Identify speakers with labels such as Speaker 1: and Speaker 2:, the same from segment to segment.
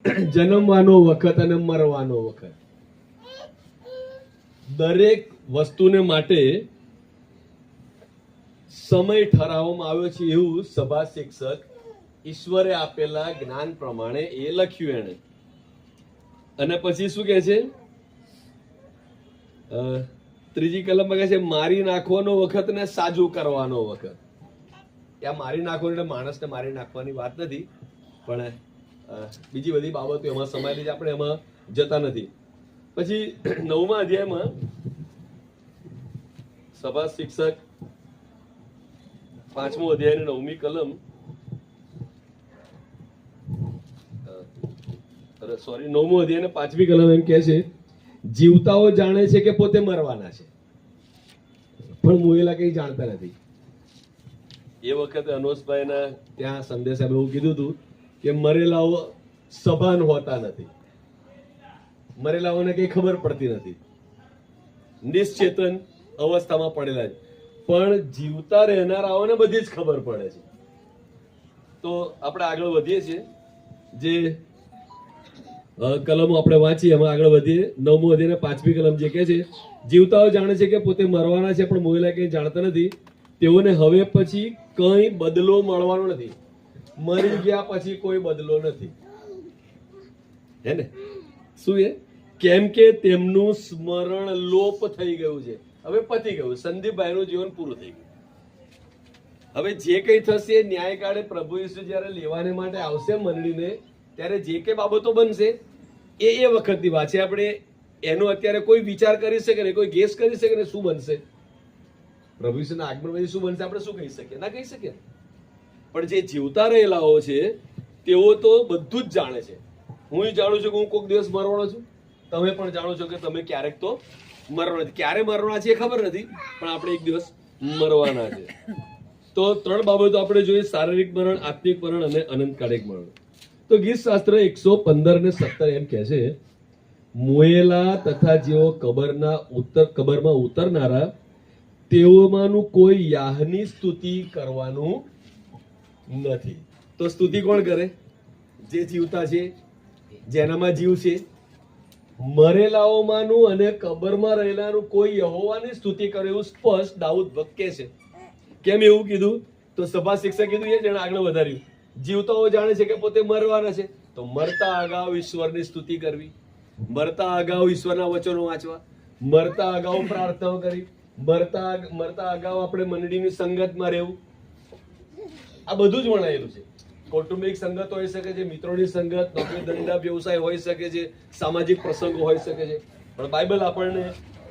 Speaker 1: જન્મવાનો વખત અને મરવાનો વખત, દરેક વસ્તુને માટે સમય ઠરાવવામાં આવ્યો છે એવું સભા શિક્ષક ઈશ્વરે આપેલા જ્ઞાન પ્રમાણે એ લખ્યું એને. અને પછી શું કહે છે, ત્રીજી કલમમાં કહે છે મારી નાખવાનો વખત ને સાજુ કરવાનો વખત. ત્યાં મારી નાખવાનું એટલે માણસને મારી નાખવાની વાત નથી, પણ બીજી બધી બાબતો એમાં સમાયેલી છે, આપણે એમાં જતા નથી. પછી 9મા અધ્યાયમાં સભા શિક્ષક 5મો અધ્યાય 9મી કલમ, સોરી 9મો અધ્યાય 5મી કલમ એમ કહે છે, જીવતાઓ જાણે છે કે પોતે મરવાના છે, પણ મોયેલા કઈ જાણતા નથી. એ વખતે અનોસભાઈના ત્યાં સંદેશા એવું કીધું હતું કે મરેલાઓ સભાન હોતા નથી, મરેલાઓને કઈ ખબર પડતી નથી, નિશ્ચેતન અવસ્થામાં પડેલા છે, પણ જીવતા રહેનારાઓને બધી જ ખબર પડે છે. તો આપણે આગળ વધીએ છીએ, જે કલમો આપણે વાંચીએ એમાં આગળ વધીએ. 9મો અધ્યાય 5મી કલમ જે કહે છે, જીવતાઓ જાણે છે કે પોતે મરવાના છે, પણ મોયેલા કઈ જાણતા નથી. તેઓને હવે પછી કઈ બદલો મળવાનો નથી. મરી ગયા પછી કોઈ બદલો નથી, હે ને? શું એ? કેમ કે તેમનું સ્મરણ લોપ થઈ ગયું છે, હવે પતી ગયું. સંદીપભાઈનું જીવન પૂરું થઈ ગયું. હવે જે કઈ થશે ન્યાયકાળે પ્રભુ ઈસુ જયારે લેવાને માટે આવશે મંડળીને, ત્યારે જે કઈ બાબતો બનશે એ વખતની વાત છે. આપણે એનો અત્યારે કોઈ વિચાર કરી શકે ને, કોઈ ગેસ કરી શકે ને શું બનશે, પ્રભુ ઈસુના આગમન પછી શું બનશે આપણે શું કહી શકીએ? ના કહી શકીએ. પણ જે જીવતા રહેલાઓ છે તેઓ તો બધું જ જાણે છે. હું જાણું છું કે હું કોઈક દિવસ મરવાનો છું, તમે પણ જાણો છો કે તમે ક્યારેક તો મરવાના છે. ક્યારે મરવાના છે એ ખબર નથી, પણ આપણે એક દિવસ મરવાના છે. તો 3 બાબતો આપણે જોઈએ, શારીરિક મરણ, આત્મિક મરણ અને અનંતકાળિક મરણ. તો ગીત શાસ્ત્ર 115 અને 17 એમ કહે છે, મોયેલા તથા જેઓ કબરમાં ઉતરનારા તેઓમાંનું કોઈ યાહની સ્તુતિ કરવાનું નથી. તો સ્તુતિ કોણ કરે? જે જીવતા છે, જેનામાં જીવ છે. મરેલાઓમાંનું અને કબરમાં રહેલાનું કોઈ યહોવાની સ્તુતિ કરે એવું સ્પષ્ટ દાઉદ ભક્ત કહે છે. કેમ એવું કીધું? તો સભા શિક્ષક કીધું એ જેને આગળ વધાર્યું. જીવતાઓ જાણે છે કે પોતે મરવાના છે, તો મરતા અગાઉ ઈશ્વરની સ્તુતિ કરવી, મરતા અગાઉ ઈશ્વરના વચનો વાંચવા, મરતા અગાઉ પ્રાર્થનાઓ કરી, મરતા અગાઉ આપણે મંડળીની સંગતમાં રહેવું. આ બધું જ વણાયેલું છે. કૌટુંબિક સંગત હોઈ શકે છે, મિત્રોની સંગત, નોકરી ધંધા વ્યવસાય હોઈ શકે છે, સામાજિક પ્રસંગો હોઈ શકે છે. પણ બાઇબલ આપણને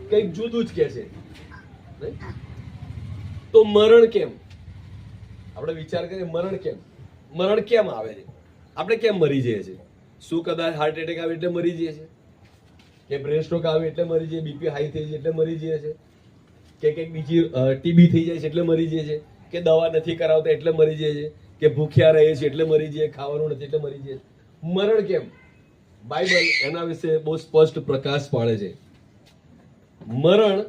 Speaker 1: કંઈક જુદું જ કહે છે. તો મરણ કેમ? આપણે વિચાર કરીએ, મરણ કેમ આવે છે? આપણે કેમ મરી જઈએ છીએ? શું કદાચ હાર્ટ એટેક આવે એટલે મરી જઈએ છીએ, કે બ્રેન સ્ટ્રોક આવે એટલે મરી જઈએ, બીપી હાઈ થઈ જાય એટલે મરી જઈએ છીએ, કે કંઈક બીજી ટીબી થઈ જાય છે એટલે મરી જઈએ છીએ, કે દવા નથી કરાવતા એટલે મરી જઈએ છીએ, કે ભૂખ્યા રહીએ છીએ એટલે મરી જઈએ, ખાવાનું નથી એટલે મરી જઈએ. મરણ કેમ? બાઇબલ એના વિશે બહુ સ્પષ્ટ પ્રકાશ પાડે છે. મરણ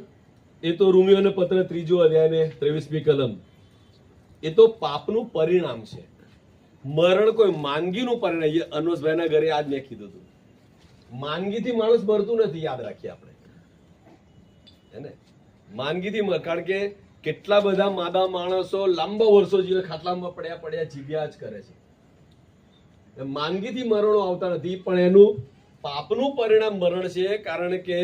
Speaker 1: એ તો રોમિયોને પત્ર 3 અધ્યાય 23મી કલમ, એ તો પાપનું પરિણામ છે. મરણ કોઈ માંદગીનું પરિણામ. અનોસભાઈના ઘરે આજ મેં કીધું હતું, માંદગીથી માણસ મરતું નથી, યાદ રાખીએ આપણે, હે ને? માંદગીથી કારણ કે કેટલા બધા માદા માણસો લાંબા વર્ષો જીવે, ખાટલામાં પડ્યા જીવ્યા જ કરે છે. માંદગીથી મરણો આવતા નથી, પણ એનું પાપનું પરિણામ મરણ છે. કારણ કે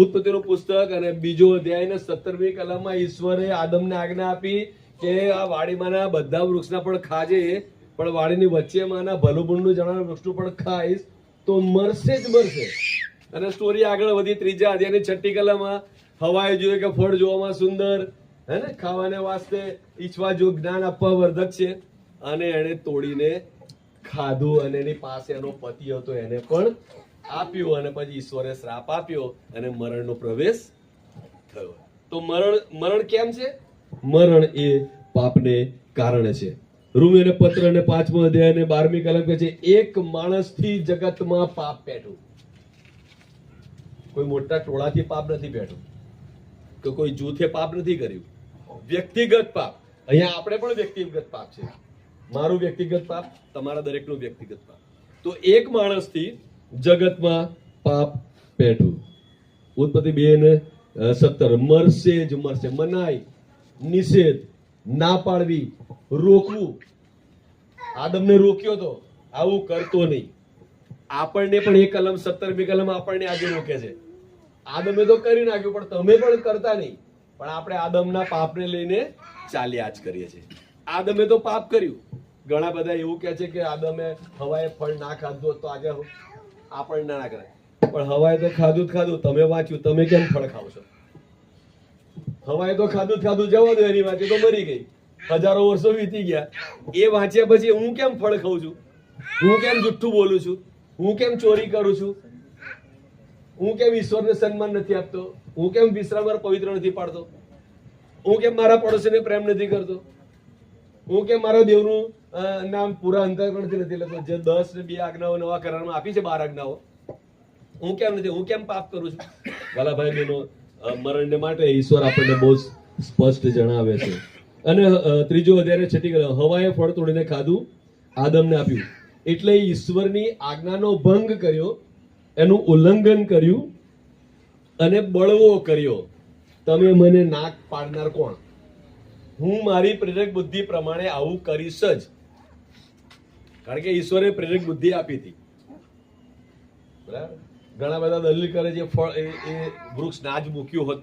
Speaker 1: ઉત્પત્તિનું પુસ્તક અને 2 અધ્યાય ને 17મી કલમમાં ઈશ્વરે આદમને આજ્ઞા આપી કે આ વાડીમાંના બધા વૃક્ષના પણ ખાજે, પણ વાડીની વચ્ચેમાંના ભલું બુણનું જણાવનાર વૃક્ષનું પણ ખાઈશ તો મરશે જ મરશે. અને સ્ટોરી આગળ વધી 3 અધ્યાયની 6મી કલમમાં હવાએ જોયું કે ફળ જોવામાં સુંદર, હે ને, ખાવાને વાસ્તે ઈચ્છવા જો જ્ઞાન આપવા વર્ધક છે, અને એને તોડીને ખાધું, અને એની પાસે એનો પતિ હતો એને પણ આપ્યું, અને પછી ઈશ્વરે શ્રાપ આપ્યો અને મરણનો પ્રવેશ થયો. તો મરણ કેમ છે? મરણ એ પાપને કારણે છે. રોમીયોને પત્ર અને 5મો અધ્યાય અને 12મી કલમ કહે છે, એક માણસથી જગતમાં પાપ પેઠું. કોઈ મોટા ટોળાથી પાપ નથી પેઠું, કે કોઈ જૂથે પાપ નથી કર્યું. વ્યક્તિગત પાપ. અહીંયા આપણે પણ વ્યક્તિગત પાપ છે. મારું વ્યક્તિગત પાપ, તમારા દરેકનું વ્યક્તિગત પાપ. તો એક માણસથી જગતમાં પાપ પેઠું. ઉત્પત્તિ 2:17 મરશે જ મરશે. મનાઈ, નિષેધ, ના પાડવી, રોકવું. આદમને રોક્યો તો આવું કરતો નહીં. આપણને પણ એ કલમ 17મી કલમ આપણને આજે રોકે છે. આદમે તો કરી નાખ્યું પણ તમે પણ કરતા નહીં. પણ આપણે આદમના પાપને લઈને ચાલ્યા જ કરીએ છીએ. આદમે તો પાપ કર્યું. ઘણા બધા એવું કહે છે કે આદમે હવાએ ફળ ના ખાધું તો આજે આપણને ના કરે. પણ હવાએ તો ખાધું જ ખાધું. તમે વાંચ્યું, તમે કેમ ફળ ખાવ છો? હવાએ તો ખાધું જ ખાધું, જવા દો એની વાંચી તો મરી ગઈ. હજારો વર્ષો વીતી ગયા. એ વાંચ્યા પછી હું કેમ ફળ ખાઉં છું? હું કેમ જુઠ્ઠું બોલું છું? હું કેમ ચોરી કરું છું? હું કેમ ઈશ્વરને સન્માન નથી આપતો? હું કેમ વિશ્રામ પવિત્ર નથી પાડતો? હું કેમ મારા પડોશીને પ્રેમ નથી કરતો? હું કેમ મારા દેવનું નામ પૂરા અંતઃકરણથી નથી લેતો? જે 10 ને 2 આજ્ઞાઓ નવા કરારમાં આપી છે, 12 આજ્ઞાઓ, હું કેમ નથી? હું કેમ પાપ કરું છું? વાલા ભાઈ બહેનો, મરણને માટે ઈશ્વર આપણને બહુ સ્પષ્ટ જણાવે છે. અને 3 અધ્યાય 6 કલમ, હવાએ ફળ તોડીને ખાધું, આદમને આપ્યું. એટલે ઈશ્વરની આજ્ઞાનો ભંગ કર્યો, એનું ઉલ્લંઘન કર્યું અને બળવો કર્યો. તમે મને નાક પાડનાર કોણ? હું મારી પ્રેરક બુદ્ધિ પ્રમાણે આવું કરીશ જ. કારણ કે ઈશ્વરે પ્રેરક બુદ્ધિ આપી હતી. બરાબર. ઘણા બધા દલીલ કરે છે ફળ એ વૃક્ષ ના જ મૂક્યું હોત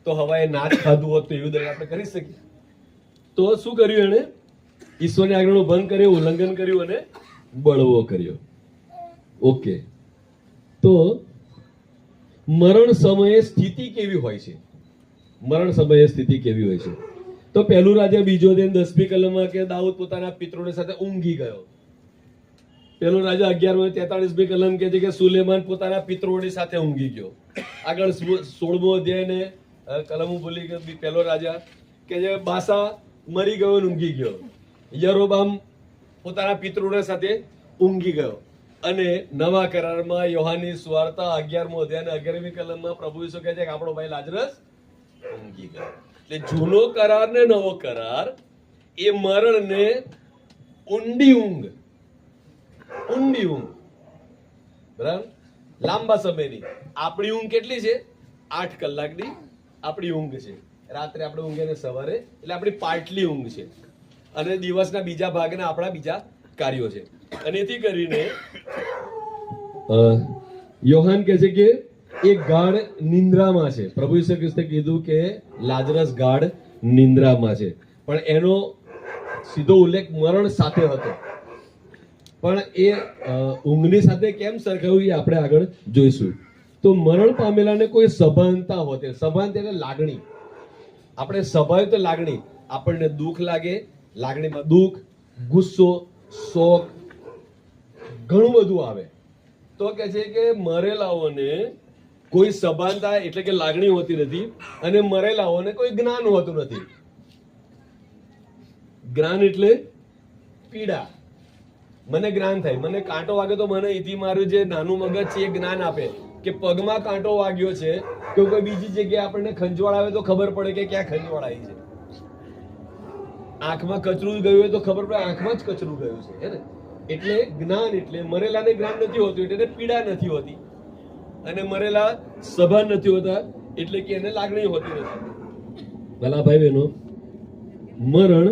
Speaker 1: તો હવાએ ના જ ખાધું હોત તો એવું દલીલ આપણે કરી શકીએ. તો શું કર્યું એને? ઈશ્વરની આજ્ઞાનો ભંગ કર્યો, ઉલ્લંઘન કર્યું અને બળવો કર્યો. ઓકે, તો મરણ સમયે સ્થિતિ કેવી હોય છે? મરણ સમયે સ્થિતિ કેવી હોય છે? તો પહેલું રાજા 2 અધ્યાય 10મી કલમમાં કે દાઉદ પોતાના પિતરોની સાથે ઊંઘી ગયો. પહેલો રાજા 11:43મી કલમ કે છે કે સુલેમાન પોતાના પિતરોની સાથે ઊંઘી ગયો. આગળ 16મો અધ્યાય ને કલમ હું ભૂલી ગયો. પહેલો રાજા કે જે બાસા મરી ગયો ને ઊંઘી ગયો. યરોબામ પોતાના પિતરોની સાથે ઊંઘી ગયો. અને નવા કરારમાં યોહાનની સુવાર્તા 11મો અધ્યાય 11મી કલમમાં પ્રભુ ઈસુ કહે છે કે આપણો ભાઈ લાજરસ ઊંઘી ગયો. એટલે જૂનો કરાર ને નવો કરાર એ મરણને ઊંડી ઊંઘ, બરાબર, લાંબા સમયની. આપણી ઊંઘ કેટલી છે? 8 કલાકની આપણી ઊંઘ છે. રાત્રે આપણે ઊંઘે ને સવારે, એટલે આપણી પાટલી ઊંઘ છે. અને દિવસના બીજા ભાગના આપણા બીજા કાર્યો છે. અને એથી કરીને યોહાન કહે છે કે એ ગાઢ નિંદ્રામાં છે. પ્રભુ ઈસુ ખ્રિસ્તે કીધું કે લાજરસ ગાઢ નિંદ્રામાં છે, પણ એનો સીધો ઉલ્લેખ મરણ સાથે હતો. પણ એ ઊંઘની સાથે કેમ સરખાવ્યું એ આપણે આગળ જોઈશું. તો મરણ પામેલાને કોઈ સભાનતા હોતે. સભાનતા એટલે લાગણી. આપણે સ્વાભાવિક તો લાગણી, આપણને દુઃખ લાગે, લાગણીમાં દુઃખ, ગુસ્સો, શોક, ઘણું બધું આવે. તો કે છે કે મરેલાઓને કોઈ સભાનતા એટલે કે લાગણી હોતી નથી, અને મરેલાઓને કોઈ જ્ઞાન હોતું નથી. જ્ઞાન એટલે પીડા. મને જ્ઞાન થાય, મને કાંટો વાગે તો મને ઈથી મારું જે નાનું મગજ છે એ જ્ઞાન આપે કે પગમાં કાંટો વાગ્યો છે કે કોઈ બીજી જગ્યાએ આપણને ખંજવાળ આવે તો ખબર પડે કે ક્યાં ખંજવાળ આવી છે. આંખમાં કચરું ગયું હોય તો ખબર પડે આંખમાં જ કચરું ગયું છે, હે ને? એટલે જ્ઞાન, એટલે મરેલાને જ્ઞાન નથી હોતું એટલે પીડા નથી હોતી, અને મરેલા સભાન નથી હોતા એટલે કે એને લાગણી હોતી નથી. ભલા ભાઈ બહેનો, મરણ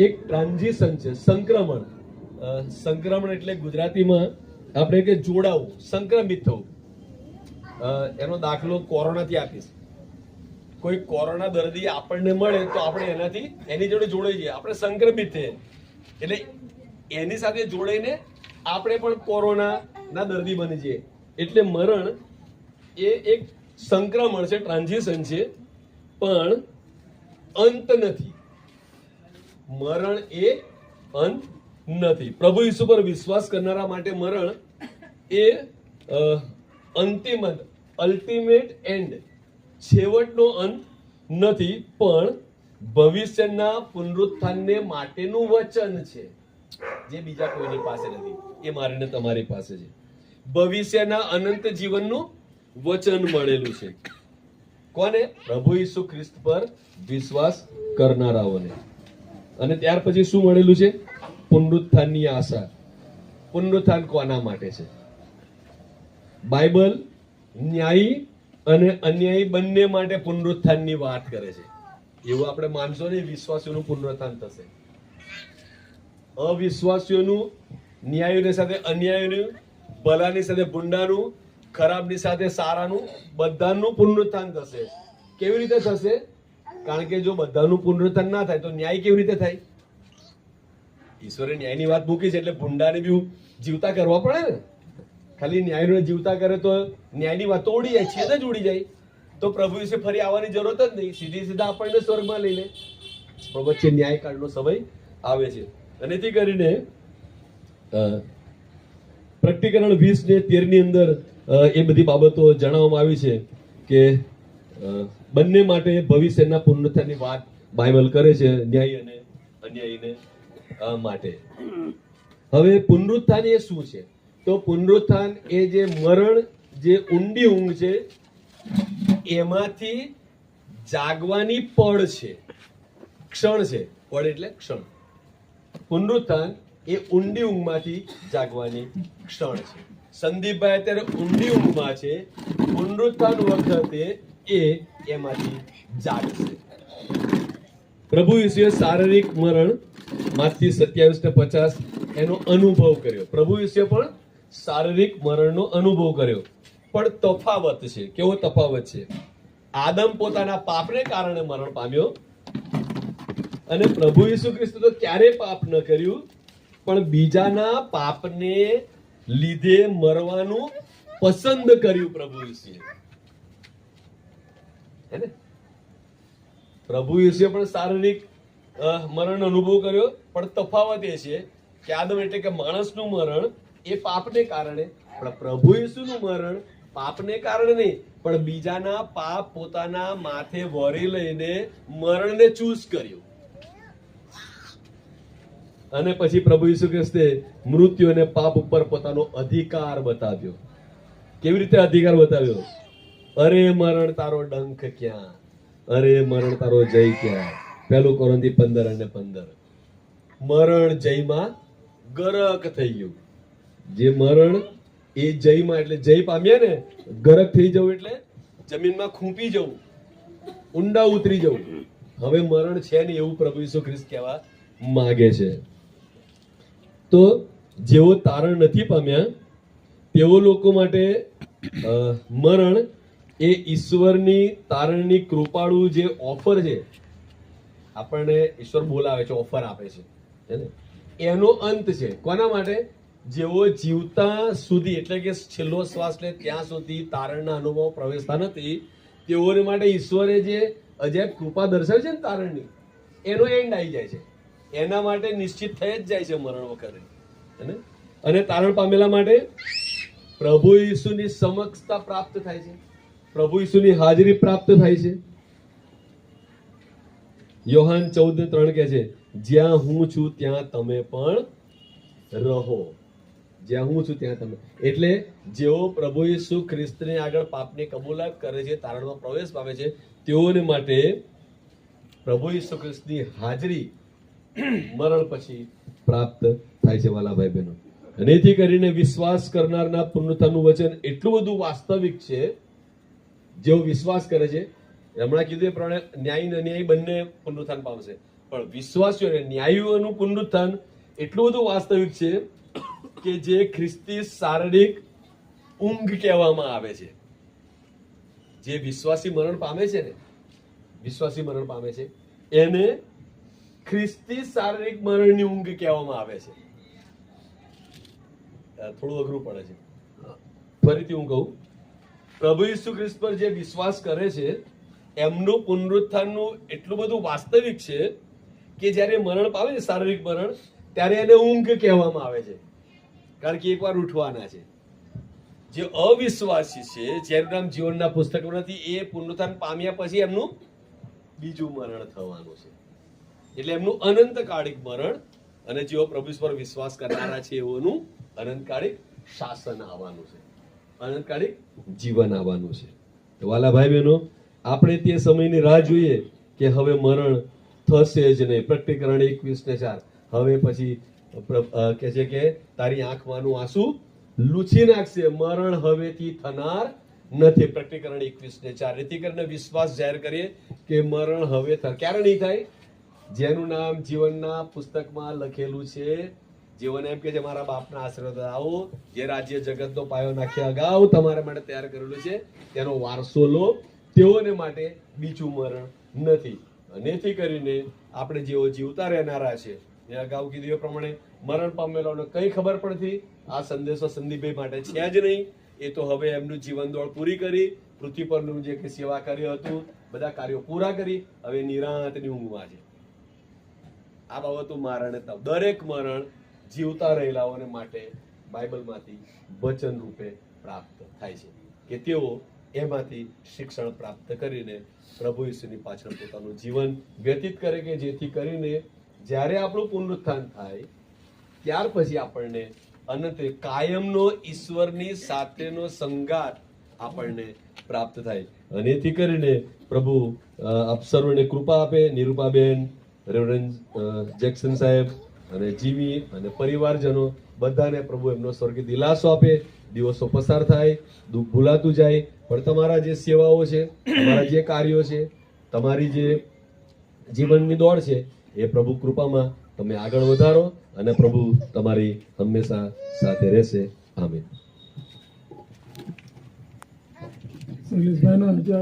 Speaker 1: એક ટ્રાન્ઝિશન છે, સંક્રમણ. સંક્રમણ એટલે ગુજરાતીમાં આપણે કે જોડાવું, સંક્રમિત થવું. એનો દાખલો કોરોનાથી આપીશ. કોઈ કોરોના દર્દી આપણને મળે તો આપણે એની જોડે જોડાઈ જઈએ, આપણે સંક્રમિત થઈએ. એટલે એની સાથે જોડાઈને આપણે પણ કોરોનાના દર્દી બની જઈએ. એટલે મરણ એ એક સંક્રમણ છે, ટ્રાન્ઝિશન છે, પણ અંત નથી. મરણ એ અંત નથી. પ્રભુ ઈસુ પર વિશ્વાસ કરનારા માટે મરણ એ અંતિમ અંત, અલ્ટિમેટ એન્ડ, છેવટનો અંત નથી, પણ ભવિષ્યના પુનરુત્થાનને માટેનું વચન છે, જે બીજા કોઈની પાસે નથી. એ મારીને તમારી પાસે છે. ભવિષ્યના અનંત જીવનનું વચન મળેલું છે. કોને? પ્રભુ ઈસુ ખ્રિસ્ત પર વિશ્વાસ કરનારાઓને. અને ત્યાર પછી શું મળેલું છે? પુનરુત્થાનની આશા. પુનરુત્થાન કોના માટે છે? બાઇબલ ન્યાયી અને અન્યાયી બંને માટે પુનરુત્થાનની વાત કરે છે. એવું આપણે માનશો નહીં વિશ્વાસીઓનું પુનરુત્થાન થશે. અવિશ્વાસીઓનું, ન્યાયીઓની સાથે અન્યાયીઓનું, ભલાની સાથે ભૂંડાનું, ખરાબની સાથે સારાનું, બધાનું પુનરુત્થાન થશે. કેવી રીતે થશે? કારણ કે જો બધાનું પુનરુત્થાન ના થાય તો ન્યાય કેવી રીતે થાય? ઈશ્વરે ન્યાયની વાત મૂકી છે એટલે ભૂંડાને બી જીવતા કરવા પડે ને. ખાલી ન્યાયને જીવતા કરે તો ન્યાયની વાત તો ઉડી જાય, છેદ જ ઉડી જાય. તો પ્રભુ વિશે ફરી આવવાની જરૂરત જ નહીં, સીધા આપણને સ્વર્ગમાં લઈ લે. પણ વચ્ચે ન્યાયકાળનો સમય આવે છે. અને તેથી કરીને પ્રકટીકરણ 20 ને 13 ની અંદર એ બધી બાબતો જણાવવામાં આવી છે કે બંને માટે ભવિષ્યના પુનરુત્થાનની વાત બાઇબલ કરે છે, ન્યાયી અને અન્યાયીને માટે. હવે પુનરુત્થાન એ શું છે? તો પુનરુત્થાન એ જે મરણ, જે ઊંડી ઊંઘ છે, એમાંથી જાગવાની પળ છે, ક્ષણ છે. પળ એટલે ક્ષણ. પુનરુત્થાન એ ઊંડી ઊંઘમાંથી જાગવાની ક્ષણ છે. સંદીપભાઈ અત્યારે ઊંડી ઊંઘમાં છે, પુનરુત્થાન વખતે એમાંથી જાગશે. પ્રભુ ઈસુએ શારીરિક મરણ માંથી 27 ને 50 એનો અનુભવ કર્યો. પ્રભુ ઈસુએ પણ શારીરિક મરણનો અનુભવ કર્યો. પણ તફાવત છે. કેવો તફાવત છે? આદમ પોતાના પાપને કારણે મરણ પામ્યો અને પ્રભુ ઈસુ ખ્રિસ્ત તો ક્યારે પાપ ન કર્યું, પણ બીજાના પાપને લીધે મરવાનું પસંદ કર્યું પ્રભુ ઈસુએ. હે ને? પ્રભુ ઈસુએ પણ શારીરિક મરણનો અનુભવ કર્યો, પણ તફાવત એ છે કે આદમ એટલે કે માણસનું મરણ એ પાપને કારણે, પણ પ્રભુ ઈસુનું મરણ પાપને કારણે નહીં, પણ બીજાના પાપ પોતાના માથે વરી લઈને મરણને ચૂઝ કર્યું. અને પછી પ્રભુ ઈસુ ખ્રિસ્તે મૃત્યુ અને પાપ ઉપર પોતાનો અધિકાર બતાવ્યો. કેવી રીતે અધિકાર બતાવ્યો? અરે મરણ તારો ડંખ ક્યાં, અરે મરણ તારો જય ક્યાં. 1 કોરિન્થી 15 અને 15. મરણ જયમાં ગરક થઈ ગયું. જે મરણ એ જયમાં, એટલે જય પામ્યા ને, ગરક થઈ જવું એટલે જમીનમાં ખૂંપી જવું, ઊંડા ઉતરી જવું. હવે મરણ છે ને એવું પ્રભુ ઈસુ ખ્રિસ્ત કહેવા માંગે છે. તો જેઓ તારણ નથી પામ્યા તેઓ લોકો માટે મરણ એ ઈશ્વરની તારણની કૃપાળુ જે ઓફર છે, આપણને ઈશ્વર બોલાવે છે, ઓફર આપે છે, એનો અંત છે. કોના માટે? જેઓ જીવતા સુધી, એટલે કે છેલ્લો શ્વાસ લે ત્યાં સુધી તારણના અનુભવ પ્રવેશતા નથી, તેઓને માટે ઈશ્વરે જે અજાયબ કૃપા દર્શાવી છે ને તારણની, એનો એન્ડ આવી જાય છે. એના માટે નિશ્ચિત થઈ જ જાય છે મરણ વખતે. અને તારણ પામેલા માટે પ્રભુ ઈસુની સમક્ષતા પ્રાપ્ત થાય છે, પ્રભુ ઈસુની હાજરી પ્રાપ્ત થાય છે. યોહાન 14:3 કહે છે, જ્યાં હું છું ત્યાં તમે પણ રહો. જ્યાં હું છું ત્યાં તમે. એટલે જેઓ પ્રભુ ઈસુ ખ્રિસ્તની આગળ પાપની કબૂલાત કરે છે, તારણમાં પ્રવેશ પામે છે, તેઓને માટે પ્રભુ ઈસુ ખ્રિસ્તની હાજરી મરણ પછી પ્રાપ્ત થાય છે. વાલા ભાઈ બહેનો, અને એથી કરીને વિશ્વાસ કરનારના પુનરુત્થાનનું વચન એટલું બધું વાસ્તવિક છે. જેઓ વિશ્વાસ કરે છે, હમણાં કીધું એ પ્રમાણે ન્યાયી અને અન્યાયી બંને પુનરુત્થાન પામશે, પણ વિશ્વાસીઓ અને ન્યાયીઓનું પુનરુત્થાન એટલું બધું વાસ્તવિક છે કે જે ખ્રિસ્તી શારીરિક ઊંઘ કહેવામાં આવે છે. જે વિશ્વાસી મરણ પામે છે ને, વિશ્વાસી મરણ પામે છે, એને ખ્રિસ્તી શારીરિક મરણની ઊંઘ કહેવામાં આવે છે. થોડું અઘરું પડે છે. ફરીથી હું કહું, પ્રભુ ઈસુ ખ્રિસ્ત પર જે વિશ્વાસ કરે છે એમનું પુનરુત્થાનનું એટલું બધું વાસ્તવિક છે કે જ્યારે મરણ પામે છે, શારીરિક મરણ, ત્યારે એને ઊંઘ કહેવામાં આવે છે, કારણ કે એકવાર ઉઠવાના છે. જે અવિશ્વાસી છે, જેનું નામ જીવનના પુસ્તકમાં નથી, એ પુનરુત્થાન પામ્યા પછી એમનું બીજું મરણ થવાનું છે. એટલે એમનું અનંતકાળિક મરણ, અને જેઓ પ્રભુ પર વિશ્વાસ કરનારા છે એઓનું અનંતકાળિક શાસન આવવાનું છે, અનંતકાળિક જીવન આવવાનું છે. તો વાલા ભાઈ બહેનો, આપણે તે સમયની રાહ જોઈએ કે હવે મરણ થશે જ નહીં. પ્રકટીકરણ 21:4. હવે પછી કે છે કે તારી આંખમાંનું આંસુ લૂછી નાખશે, મરણ હવેથી થનાર નથી. પ્રકટીકરણ 21:4. એથી કરીને વિશ્વાસ જાહેર કરીએ કે મરણ હવે ક્યારે નહીં થાય? જેનું નામ જીવનના પુસ્તકમાં લખેલું છે. જીવન એમ કે છે મારા બાપના આશીર્વાદ આવો, જે રાજ્ય જગતનો પાયો નાખ્યા અગાઉ તમારા માટે તૈયાર કરેલું છે તેનો વારસો લો, તેઓને માટે બીજું મરણ નથી. અને એથી કરીને આપણે જેઓ જીવતા રહેનારા છે, એ અગાઉ કીધું એ પ્રમાણે મરણ પામેલાઓને કઈ ખબર પડતી આ સંદેશો સંદીપભાઈ માટે છે જ નહીં. એ તો હવે એમનું જીવન દોડ પૂરી કરી, પૃથ્વી પરનું જે કે સેવા કર્યું હતું બધા કાર્યો પૂરા કરી હવે નિરાંતની ઊંઘમાં છે. આ બાબતો મારણ દરેક મરણ જીવતા રહેલાઓને માટે બાઇબલમાંથી વચન રૂપે પ્રાપ્ત થાય છે કે તેઓ એમાંથી શિક્ષણ પ્રાપ્ત કરીને પ્રભુ ઈસુની પાછળ પોતાનું જીવન વ્યતીત કરે, કે જેથી કરીને જ્યારે આપણું પુનરુત્થાન થાય ત્યાર પછી આપણને અનંત કાયમનો ઈશ્વરની સાથેનો સંગાત આપણને પ્રાપ્ત થાય. અને એથી કરીને પ્રભુ આપ સર્વને કૃપા આપે. નિરૂપાબેન, રેવરન્ડ જેક્સન સાહેબ અને જીવી અને પરિવારજનો બધાને પ્રભુ એમનો સ્વર્ગીય દિલાસો આપે. દિવસો પસાર થાય, દુઃખ ભૂલાતું જાય, પણ તમારા જે સેવાઓ છે, તમારા જે કાર્યો છે, તમારી જે જીવનની દોડ છે, એ પ્રભુ કૃપામાં તમે આગળ વધારો અને પ્રભુ તમારી હંમેશા સાથે રહેશે. આમીન.